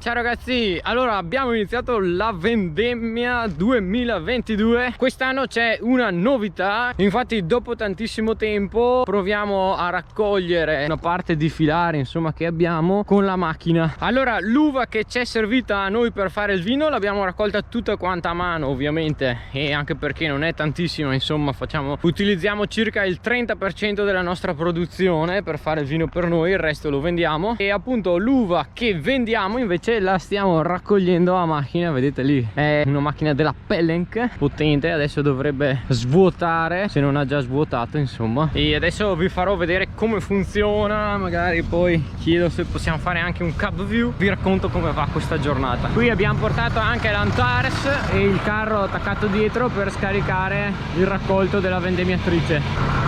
Ciao ragazzi, allora abbiamo iniziato la vendemmia 2022. Quest'anno c'è una novità, infatti dopo tantissimo tempo proviamo a raccogliere una parte di filare insomma che abbiamo con la macchina. Allora l'uva che ci è servita a noi per fare il vino l'abbiamo raccolta tutta quanta a mano ovviamente, e anche perché non è tantissima, insomma utilizziamo circa il 30% della nostra produzione per fare il vino per noi, il resto lo vendiamo. E appunto l'uva che vendiamo invece la stiamo raccogliendo a macchina, vedete lì è una macchina della Pellenc potente, adesso dovrebbe svuotare se non ha già svuotato insomma, e adesso vi farò vedere come funziona, magari poi chiedo se possiamo fare anche un cab view, vi racconto come va questa giornata. Qui abbiamo portato anche l'Antares e il carro attaccato dietro per scaricare il raccolto della vendemmiatrice.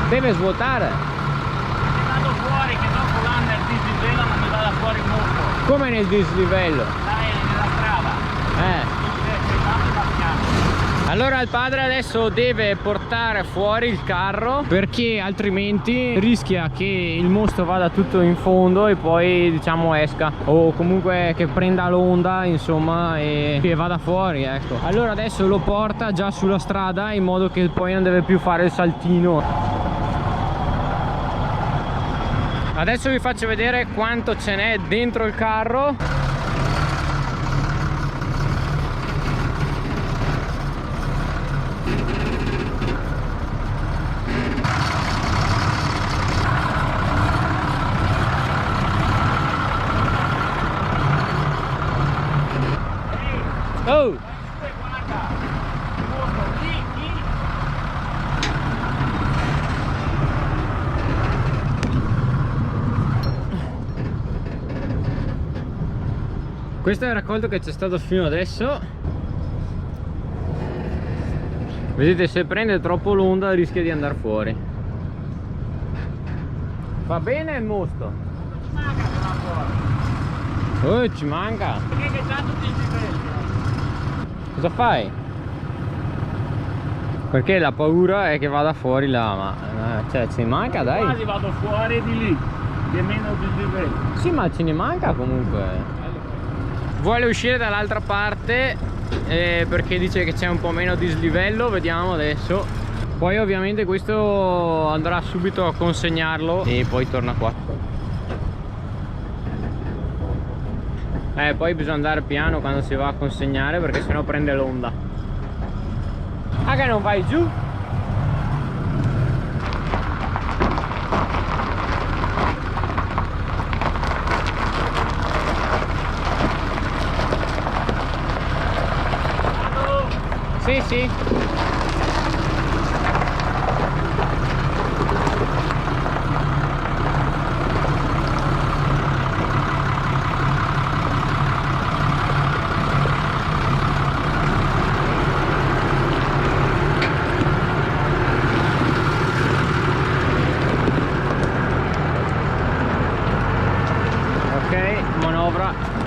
Deve svuotare, Vado fuori che dopo là nel dislivello non mi vada fuori il mosto. come nel dislivello. Dai, nella strada. Allora il padre adesso deve portare fuori il carro perché altrimenti rischia che il mosto vada tutto in fondo e poi diciamo esca, o comunque che prenda l'onda insomma e che vada fuori, ecco. Allora adesso lo porta già sulla strada in modo che poi non deve più fare il saltino. Adesso vi faccio vedere quanto ce n'è dentro il carro. Oh! Guarda, il mosto lì. Questo è il raccolto che c'è stato fino adesso. Vedete, se prende troppo l'onda rischia di andare fuori. Va bene il mosto? Manca però fuori. Oh, ci manca. Perché che già tutti i livelli. Cosa fai? Perché la paura è che vada fuori là, ma cioè ci manca, dai. Quasi vado fuori di lì, di meno dislivello. Sì, ma ce ne manca comunque. Vuole uscire dall'altra parte perché dice che c'è un po' meno dislivello, vediamo adesso. Poi ovviamente questo andrà subito a consegnarlo e poi torna qua. Poi bisogna andare piano quando si va a consegnare perché sennò prende l'onda. Ah, che non vai giù? Sì, sì.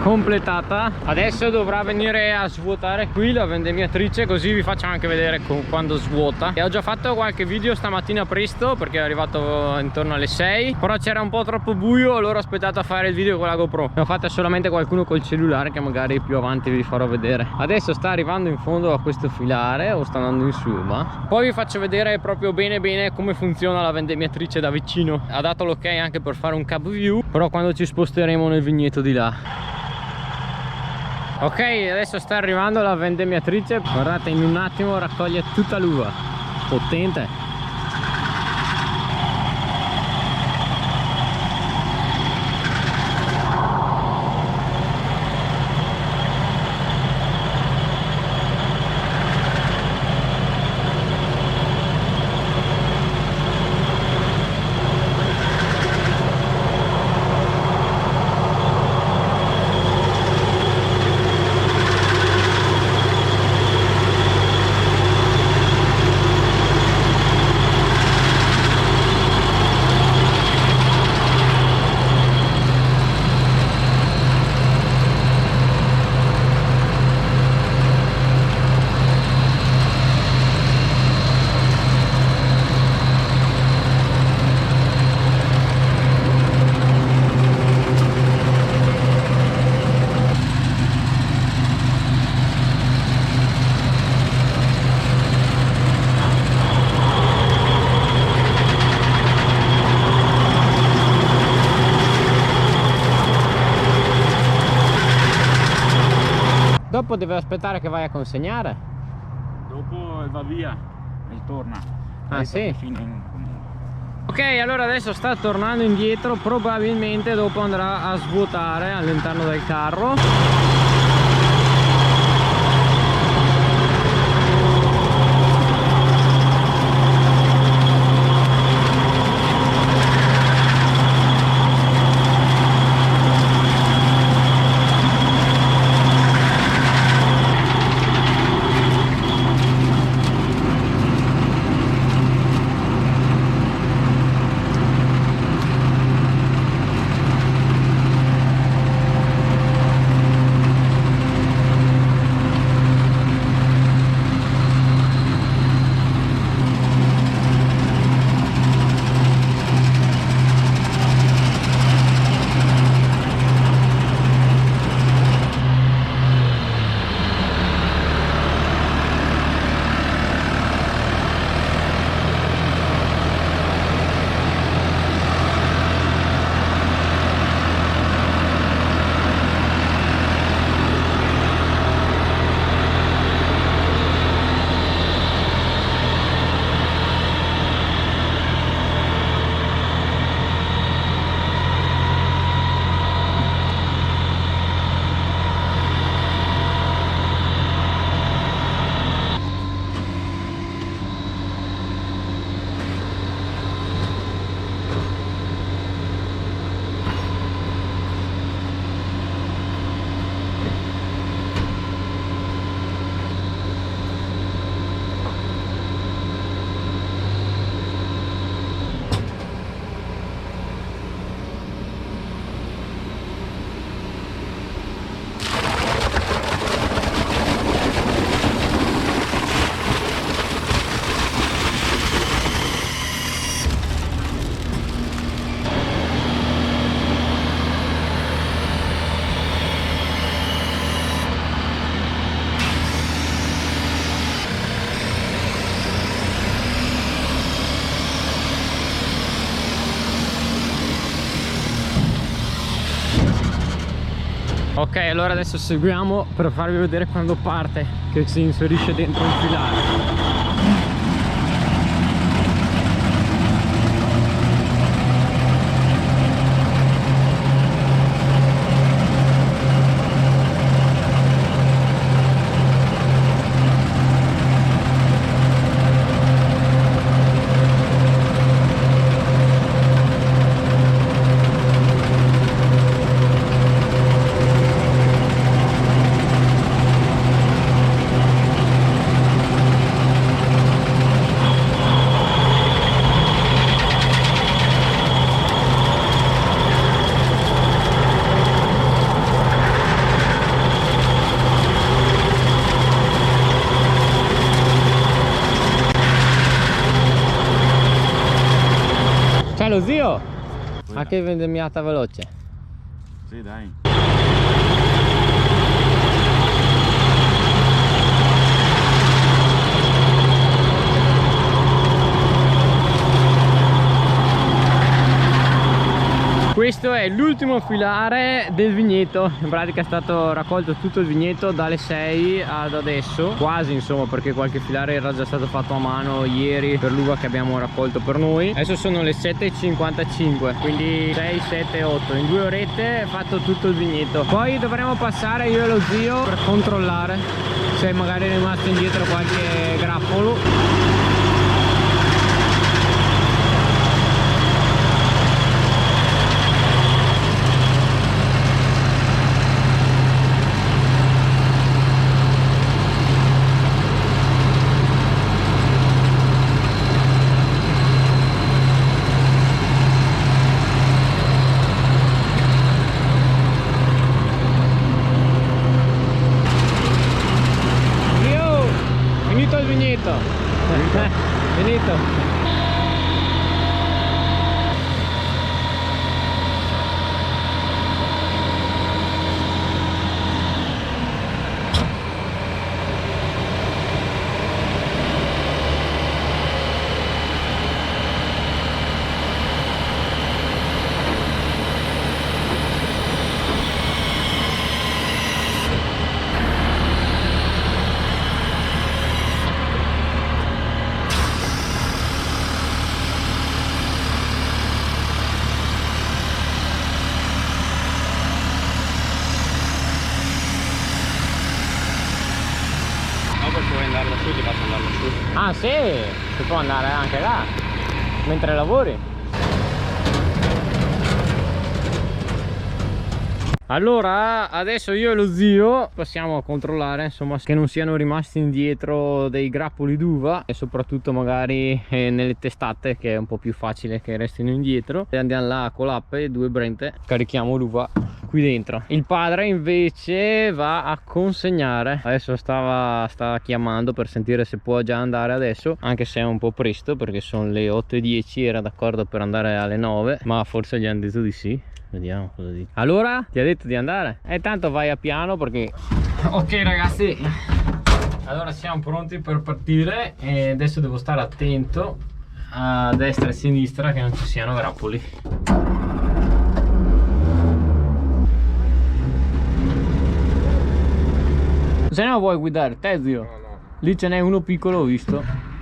Completata. Adesso dovrà venire a svuotare qui la vendemmiatrice, così vi faccio anche vedere quando svuota. E ho già fatto qualche video stamattina presto perché è arrivato intorno alle 6, però c'era un po' troppo buio, allora ho aspettato a fare il video con la GoPro. Ne ho fatta solamente qualcuno col cellulare che magari più avanti vi farò vedere. Adesso sta arrivando in fondo a questo filare o sta andando in su, ma poi vi faccio vedere proprio bene come funziona la vendemmiatrice da vicino. Ha dato l'ok anche per fare un cab view, però quando ci sposteremo nel vigneto di là. Ok, adesso sta arrivando la vendemmiatrice, guardate, in un attimo raccoglie tutta l'uva, potente. dopo deve aspettare che vai a consegnare? Dopo va via e torna. Ah, sì? Fino in comune. Ok, allora adesso sta tornando indietro, probabilmente dopo andrà a svuotare all'interno del carro. Ok, allora adesso seguiamo per farvi vedere quando parte, che si inserisce dentro il filare. Ciao lo zio! Ma che vendemmiata veloce! Sì, dai. Questo è l'ultimo filare del vigneto, in pratica è stato raccolto tutto il vigneto dalle 6 ad adesso, quasi insomma, perché qualche filare era già stato fatto a mano ieri per l'uva che abbiamo raccolto per noi. Adesso sono le 7:55, quindi 6, 7, 8, in 2 orette è fatto tutto il vigneto. Poi dovremo passare io e lo zio per controllare se magari è rimasto indietro qualche grappolo. Finito il vigneto. Finito. Ah sì, si può andare anche là mentre lavori. Allora adesso io e lo zio passiamo a controllare insomma che non siano rimasti indietro dei grappoli d'uva e soprattutto magari nelle testate, che è un po' più facile che restino indietro, e andiamo là con l'appe, 2 brente, carichiamo l'uva qui dentro. Il padre invece va a consegnare, adesso stava chiamando per sentire se può già andare adesso, anche se è un po' presto perché sono le 8:10, era d'accordo per andare alle 9, ma forse gli hanno detto di sì. Vediamo cosa dice. Allora, ti ha detto di andare? E tanto vai a piano perché... Ok ragazzi, allora siamo pronti per partire e adesso devo stare attento a destra e a sinistra che non ci siano grappoli. Se no vuoi guidare te, zio? No, no. Lì ce n'è uno piccolo, ho visto.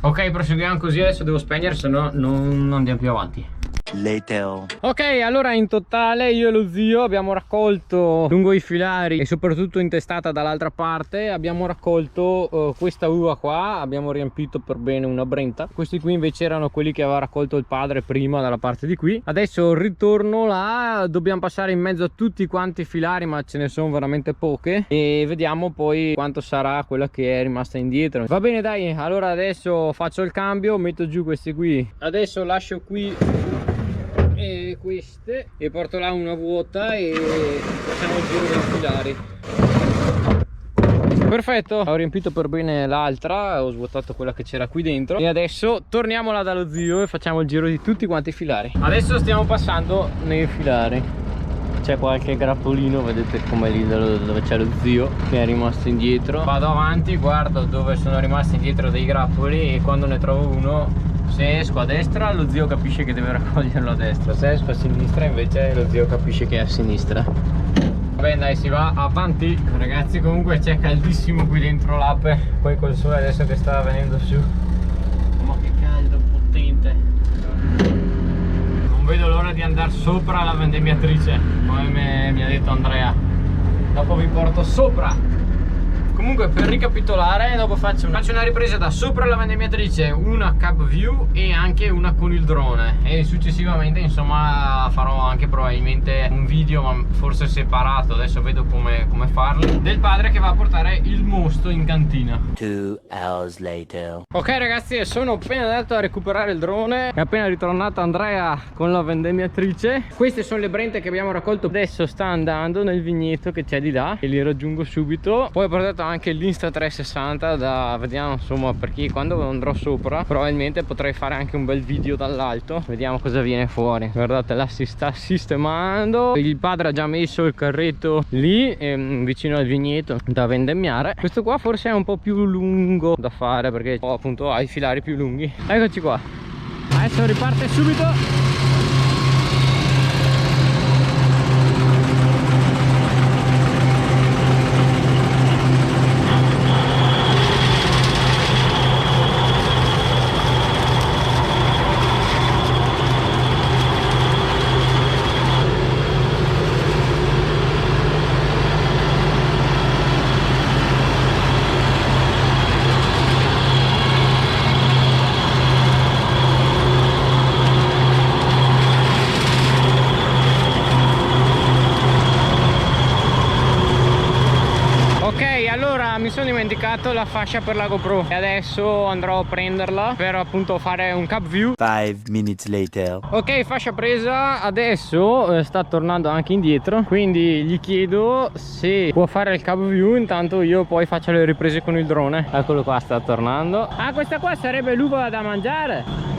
Ok, proseguiamo così, adesso devo spegnere, se no non andiamo più avanti. Later. Ok, allora in totale io e lo zio abbiamo raccolto lungo i filari e soprattutto intestata dall'altra parte, abbiamo raccolto questa uva qua, abbiamo riempito per bene una brenta. Questi qui invece erano quelli che aveva raccolto il padre prima dalla parte di qui. Adesso ritorno là, dobbiamo passare in mezzo a tutti quanti i filari, ma ce ne sono veramente poche, e vediamo poi quanto sarà quella che è rimasta indietro. Va bene dai, allora adesso faccio il cambio, metto giù questi qui, adesso lascio qui e queste e porto là una vuota e facciamo il giro dei filari. Perfetto, ho riempito per bene l'altra, ho svuotato quella che c'era qui dentro e adesso torniamo là dallo zio e facciamo il giro di tutti quanti i filari. Adesso stiamo passando nei filari, c'è qualche grappolino, vedete come lì dove c'è lo zio che è rimasto indietro. Vado avanti, guardo dove sono rimasti indietro dei grappoli e quando ne trovo uno, se esco a destra lo zio capisce che deve raccoglierlo a destra, se esco a sinistra invece lo zio capisce che è a sinistra. Bene dai, si va avanti ragazzi. Comunque c'è caldissimo qui dentro l'ape, poi col sole adesso che sta venendo su, ma che caldo potente. Non vedo l'ora di andare sopra la vendemmiatrice, come mi ha detto Andrea, dopo vi porto sopra. Comunque per ricapitolare, dopo faccio una ripresa da sopra la vendemmiatrice, una cab view e anche una con il drone, e successivamente insomma farò anche probabilmente un video, ma forse separato, adesso vedo come farlo, del padre che va a portare il mosto in cantina. 2 hours later. Ok ragazzi, sono appena andato a recuperare il drone, è appena ritornato Andrea con la vendemmiatrice. Queste sono le brente che abbiamo raccolto, adesso sta andando nel vigneto che c'è di là e li raggiungo subito. Poi ho portato anche l'Insta360 da, vediamo insomma, perché quando andrò sopra probabilmente potrei fare anche un bel video dall'alto, vediamo cosa viene fuori. Guardate, là si sta sistemando, il padre ha già messo il carretto lì vicino al vigneto da vendemmiare. Questo qua forse è un po' più lungo da fare perché appunto ha i filari più lunghi. Eccoci qua, adesso riparte subito. Mi sono dimenticato la fascia per la GoPro e adesso andrò a prenderla per appunto fare un cap view. 5 minutes later. Ok, fascia presa, adesso sta tornando anche indietro, quindi gli chiedo se può fare il cap view, intanto io poi faccio le riprese con il drone. Eccolo qua, sta tornando. Ah, questa qua sarebbe l'uva da mangiare.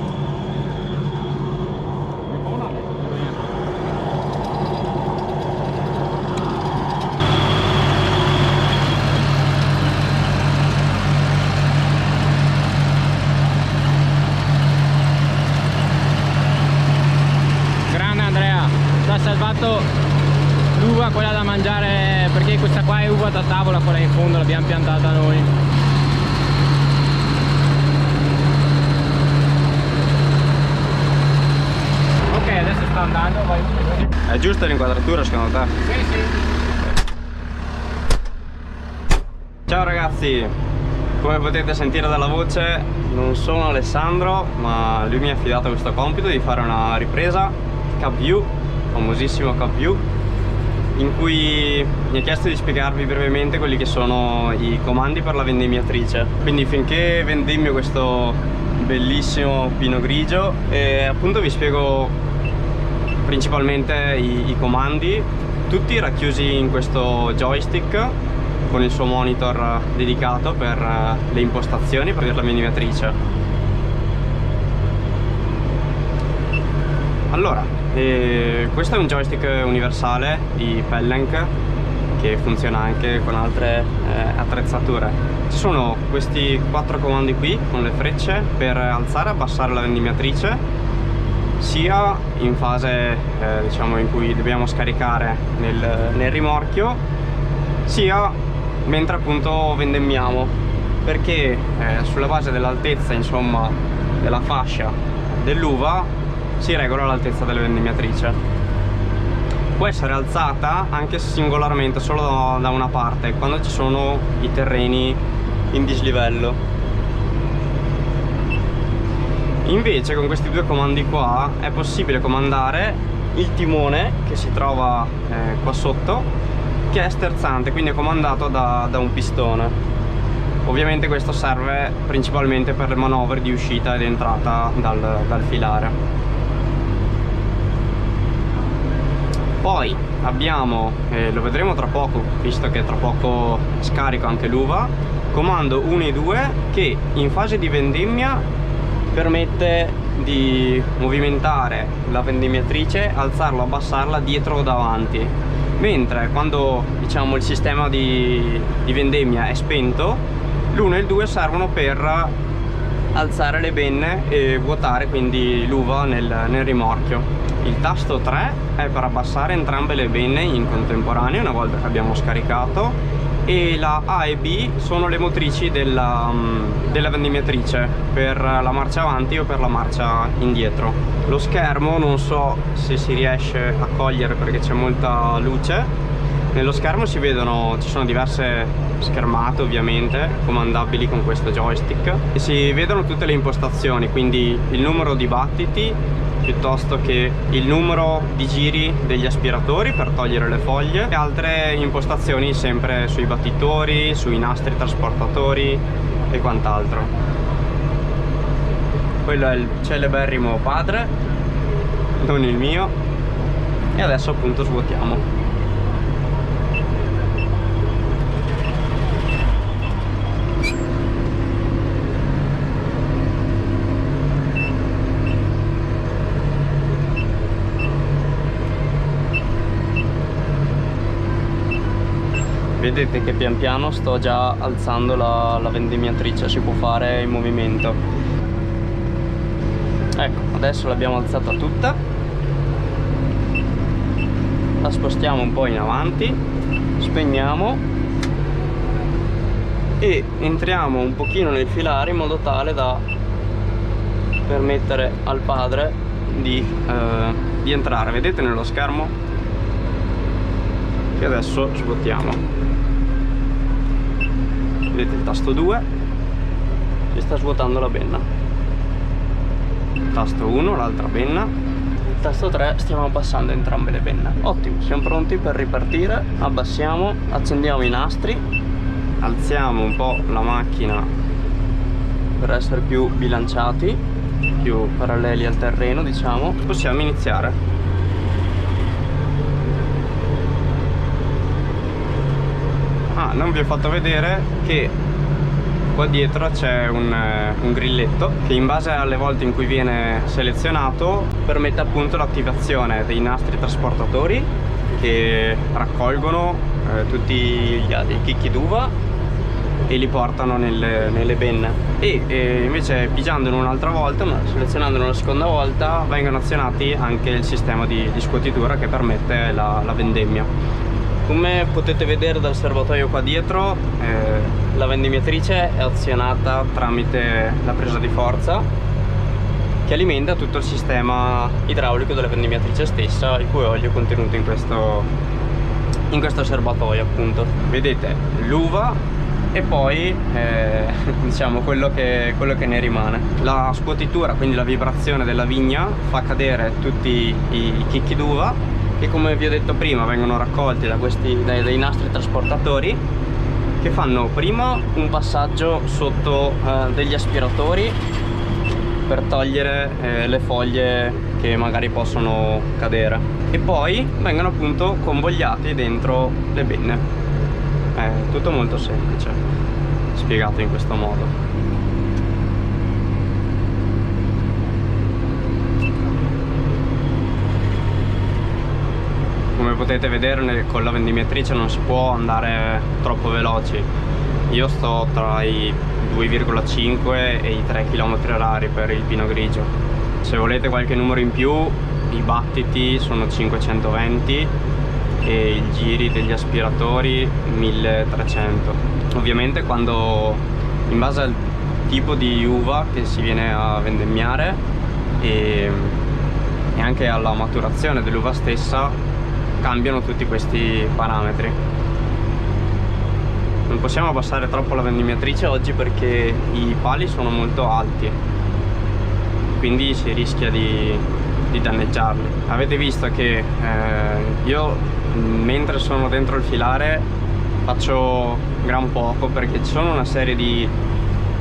Ha salvato l'uva, quella da mangiare, perché questa qua è uva da tavola, quella in fondo l'abbiamo piantata noi. Ok, adesso sta andando, vai. È giusta l'inquadratura secondo te? Sì, sì. Ciao ragazzi, come potete sentire dalla voce non sono Alessandro, ma lui mi ha affidato questo compito di fare una ripresa CapView, famosissimo CapView, in cui mi ha chiesto di spiegarvi brevemente quelli che sono i comandi per la vendemmiatrice. Quindi finché vendemmio questo bellissimo pino grigio, e appunto vi spiego principalmente i comandi, tutti racchiusi in questo joystick con il suo monitor dedicato per le impostazioni per la vendemmiatrice. Allora, questo è un joystick universale di Pellenc che funziona anche con altre attrezzature. Ci sono questi 4 comandi qui con le frecce per alzare e abbassare la vendemmiatrice, sia in fase diciamo in cui dobbiamo scaricare nel rimorchio, sia mentre appunto vendemmiamo, perché sulla base dell'altezza, insomma, della fascia dell'uva si regola l'altezza della vendemmiatrice. Può essere alzata anche singolarmente, solo da una parte, quando ci sono i terreni in dislivello. Invece con questi 2 comandi qua è possibile comandare il timone che si trova qua sotto, che è sterzante, quindi è comandato da un pistone. Ovviamente questo serve principalmente per le manovre di uscita ed entrata dal filare. Poi abbiamo, lo vedremo tra poco, visto che tra poco scarico anche l'uva, comando 1 e 2 che in fase di vendemmia permette di movimentare la vendemmiatrice, alzarla o abbassarla dietro o davanti, mentre quando diciamo il sistema di vendemmia è spento, l'1 e il 2 servono per alzare le benne e vuotare quindi l'uva nel rimorchio. Il tasto 3 è per abbassare entrambe le benne in contemporanea una volta che abbiamo scaricato, e la A e B sono le motrici della vendemmiatrice per la marcia avanti o per la marcia indietro. Lo schermo non so se si riesce a cogliere perché c'è molta luce. Nello schermo ci sono diverse schermate ovviamente comandabili con questo joystick, e si vedono tutte le impostazioni, quindi il numero di battiti piuttosto che il numero di giri degli aspiratori per togliere le foglie, e altre impostazioni sempre sui battitori, sui nastri trasportatori e quant'altro. Quello è il celeberrimo padre, non il mio, e adesso appunto svuotiamo. Vedete che pian piano sto già alzando la vendemmiatrice, si può fare in movimento. Ecco, adesso l'abbiamo alzata tutta, la spostiamo un po' in avanti, spegniamo e entriamo un pochino nel filare in modo tale da permettere al padre di entrare. Vedete nello schermo che adesso svuotiamo. Vedete il tasto 2, si sta svuotando la benna. Tasto 1, l'altra benna. Tasto 3, stiamo abbassando entrambe le benne. Ottimo, siamo pronti per ripartire. Abbassiamo, accendiamo i nastri, alziamo un po' la macchina per essere più bilanciati, più paralleli al terreno, diciamo. Possiamo iniziare. Non vi ho fatto vedere che qua dietro c'è un grilletto che, in base alle volte in cui viene selezionato, permette appunto l'attivazione dei nastri trasportatori che raccolgono tutti i chicchi d'uva e li portano nelle benne, e invece pigiandolo un'altra volta, ma selezionandolo una seconda volta, vengono azionati anche il sistema di scuotitura che permette la vendemmia. Come potete vedere dal serbatoio qua dietro, la vendemmiatrice è azionata tramite la presa di forza che alimenta tutto il sistema idraulico della vendemmiatrice stessa, il cui olio è contenuto in questo serbatoio appunto. Vedete l'uva e poi diciamo quello che ne rimane. La scuotitura, quindi la vibrazione della vigna, fa cadere tutti i chicchi d'uva che, come vi ho detto prima, vengono raccolti da dai nastri trasportatori, che fanno prima un passaggio sotto degli aspiratori per togliere le foglie che magari possono cadere, e poi vengono appunto convogliati dentro le benne. È tutto molto semplice, spiegato in questo modo. Come potete vedere, con la vendimmiatrice non si può andare troppo veloci. Io sto tra i 2,5 e i 3 km/h per il Pinot Grigio. Se volete qualche numero in più, i battiti sono 520 e i giri degli aspiratori 1300. Ovviamente, quando, in base al tipo di uva che si viene a vendemmiare e anche alla maturazione dell'uva stessa, cambiano tutti questi parametri. Non possiamo abbassare troppo la vendimmiatrice oggi perché i pali sono molto alti, quindi si rischia di danneggiarli. Avete visto che io, mentre sono dentro il filare, faccio gran poco perché ci sono una serie di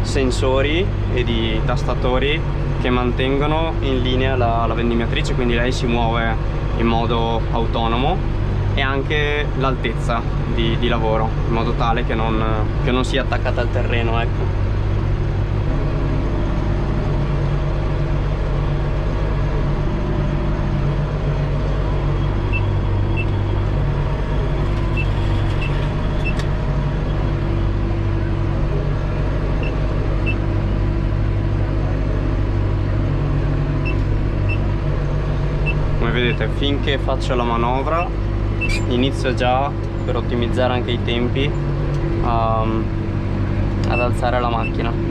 sensori e di tastatori che mantengono in linea la vendimmiatrice, quindi lei si muove in modo autonomo, e anche l'altezza di lavoro, in modo tale che non sia attaccata al terreno, ecco. Vedete, finché faccio la manovra inizio già, per ottimizzare anche i tempi, ad alzare la macchina.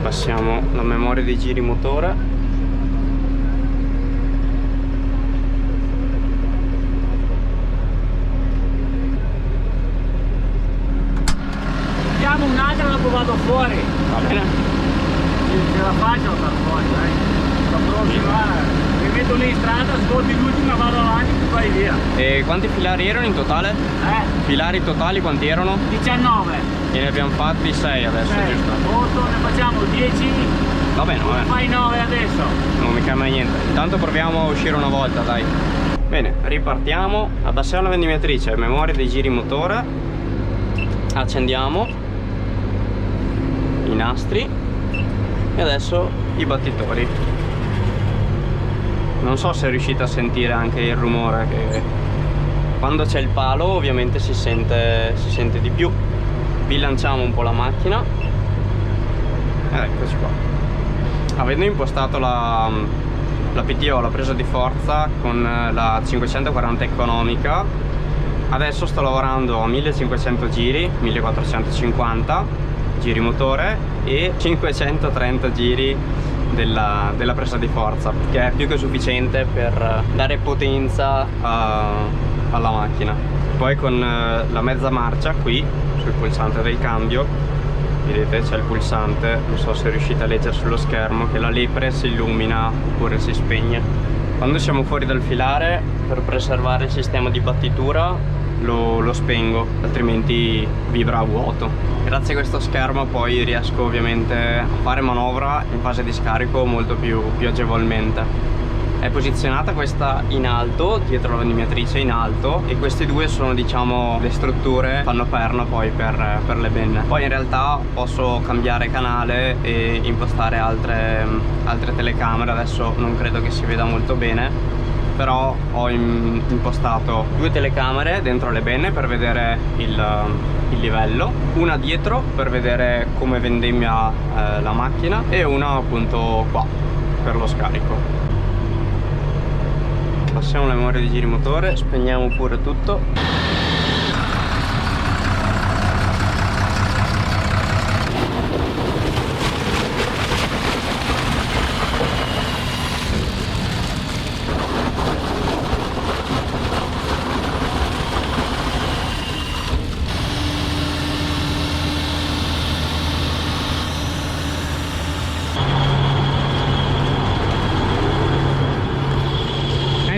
Passiamo la memoria dei giri motore. Diamo un'altra, dopo vado fuori. Va bene? Ce la faccio a far fuori, dai. La prossima mi metto lì in strada, ascolti l'ultima, vado avanti, tu vai via. E quanti filari erano in totale? Filari totali quanti erano? 19. E ne abbiamo fatti 6 adesso, 6, giusto? 8, ne facciamo 10. Va bene, va bene. Fai 9 adesso. Non mi cambia niente. Intanto proviamo a uscire una volta, dai. Bene, ripartiamo. Abbassiamo la vendimmiatrice, memoria dei giri motore. Accendiamo i nastri e adesso i battitori. Non so se riuscite a sentire anche il rumore, che quando c'è il palo ovviamente si sente di più. Bilanciamo un po' la macchina ed eccoci qua. Avendo impostato la PTO, la presa di forza, con la 540 economica, adesso sto lavorando a 1500 giri, 1450 giri motore e 530 giri della presa di forza, che è più che sufficiente per dare potenza alla macchina. Poi con la mezza marcia qui sul pulsante del cambio, vedete c'è il pulsante, non so se riuscite a leggere sullo schermo, che la lepre si illumina oppure si spegne. Quando siamo fuori dal filare, per preservare il sistema di battitura lo spengo, altrimenti vibra a vuoto. Grazie a questo schermo poi riesco ovviamente a fare manovra in fase di scarico molto più agevolmente. È posizionata questa in alto, dietro la vendimmiatrice in alto, e queste due sono, diciamo, le strutture che fanno perno poi per le benne. Poi in realtà posso cambiare canale e impostare altre telecamere. Adesso non credo che si veda molto bene, però ho impostato 2 telecamere dentro le benne per vedere il livello, una dietro per vedere come vendemmia la macchina, e una appunto qua. per lo scarico. Passiamo la memoria di giri motore, spegniamo pure tutto.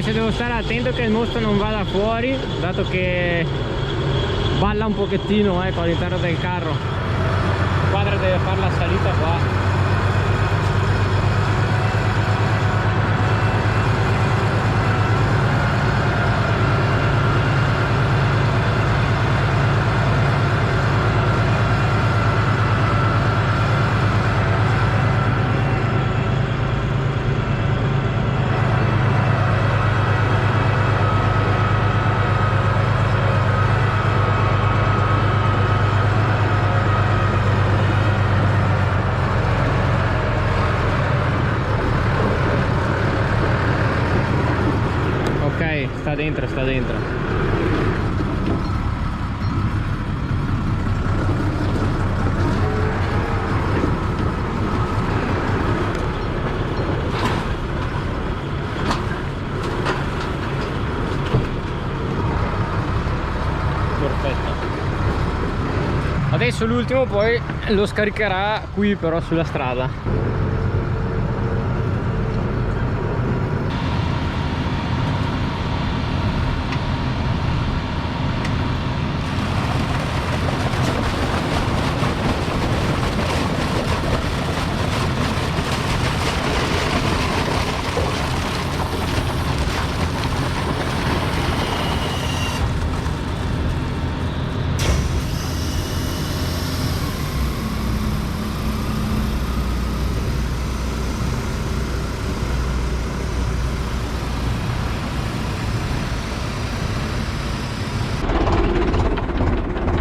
Devo stare attento che il mostro non vada fuori, dato che balla un pochettino all'interno del carro. Il padre deve fare la salita qua. Sta dentro. Perfetto. Adesso l'ultimo poi lo scaricherà qui però sulla strada.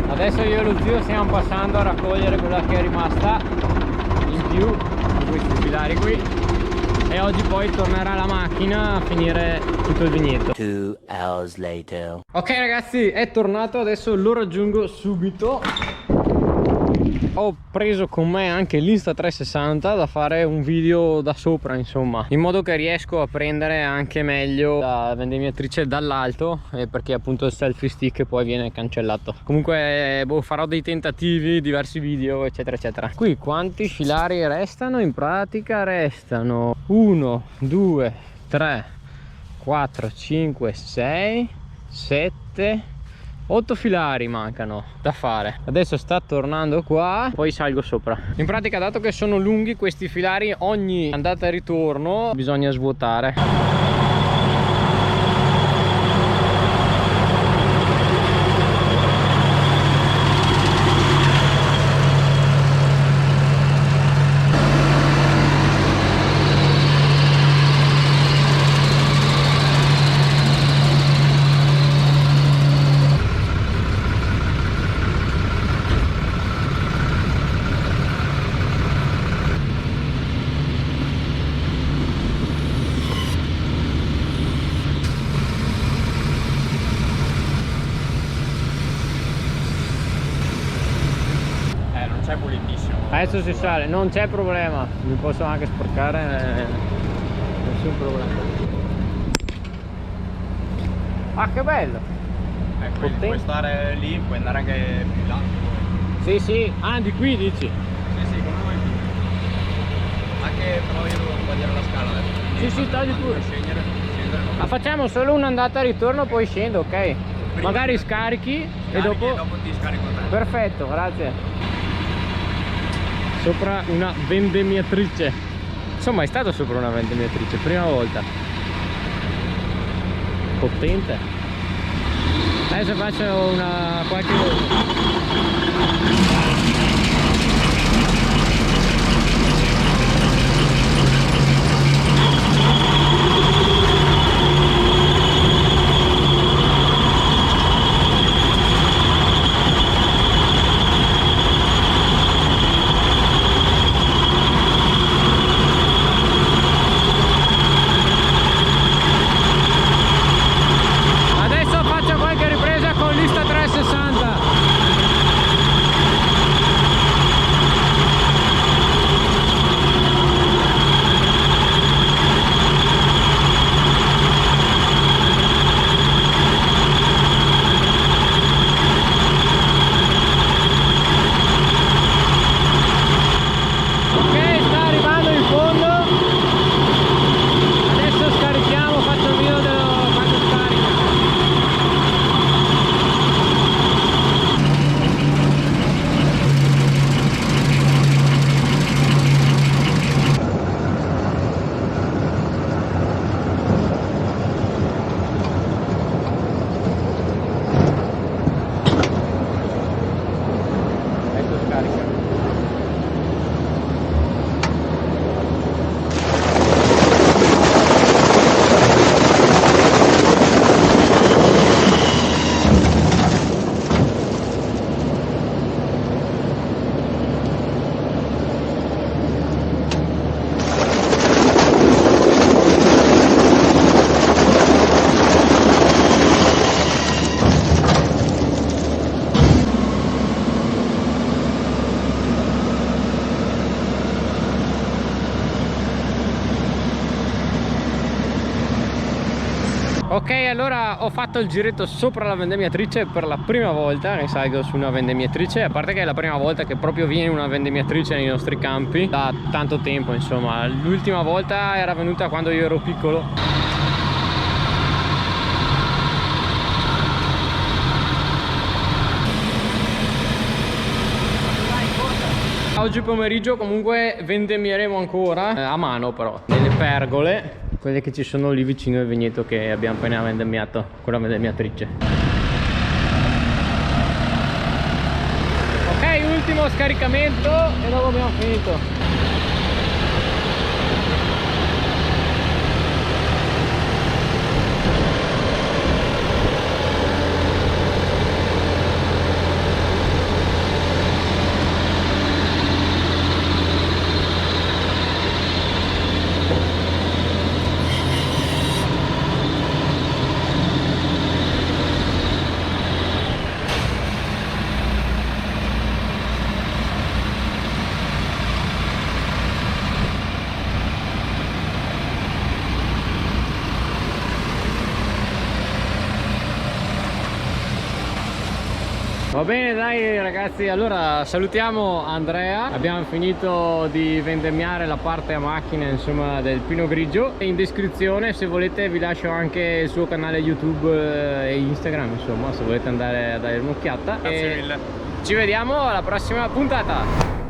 Adesso io e lo zio stiamo passando a raccogliere quella che è rimasta in più di questi filari qui, e oggi poi tornerà la macchina a finire tutto il vigneto. 2 hours later. Ok ragazzi, è tornato, adesso lo raggiungo subito. Ho preso con me anche l'Insta360 da fare un video da sopra, insomma, in modo che riesco a prendere anche meglio la vendemmiatrice dall'alto, perché appunto il selfie stick poi viene cancellato. Comunque farò dei tentativi, diversi video eccetera eccetera. Qui quanti filari restano? In pratica restano 1 2 3 4 5 6 7 8 filari mancano da fare. Adesso sta tornando qua, poi salgo sopra. In pratica, dato che sono lunghi questi filari, ogni andata e ritorno bisogna svuotare. C'è pulitissimo. Adesso si sale, non c'è problema, mi posso anche sporcare, nessun problema. Ah, che bello! Quindi puoi stare lì, puoi andare anche più in là. Sì, sì, ah, di qui dici? Sì, sì, come vuoi. Anche però io devo sbagliare la scala adesso. Sì, sì, tagli pure. Scendere. Ma facciamo solo un'andata e ritorno, poi scendo, ok? Magari scarichi e dopo ti scarico te. Perfetto, grazie. Sopra una vendemmiatrice. Insomma, è stato sopra una vendemmiatrice, prima volta. Potente. Adesso faccio una qualche Ok, allora ho fatto il giretto sopra la vendemmiatrice per la prima volta, risalgo su una vendemmiatrice, a parte che è la prima volta che proprio viene una vendemmiatrice nei nostri campi, da tanto tempo insomma, l'ultima volta era venuta quando io ero piccolo. Oggi pomeriggio comunque vendemmieremo ancora, a mano però, nelle pergole, quelle che ci sono lì vicino al vigneto che abbiamo appena vendemmiato con la vendemmiatrice. Ok, ultimo scaricamento e dopo abbiamo finito. Va bene dai ragazzi, allora salutiamo Andrea, abbiamo finito di vendemmiare la parte a macchina insomma del Pinot Grigio. In descrizione se volete vi lascio anche il suo canale YouTube e Instagram insomma, se volete andare a dare un'occhiata. Grazie mille. Ci vediamo alla prossima puntata.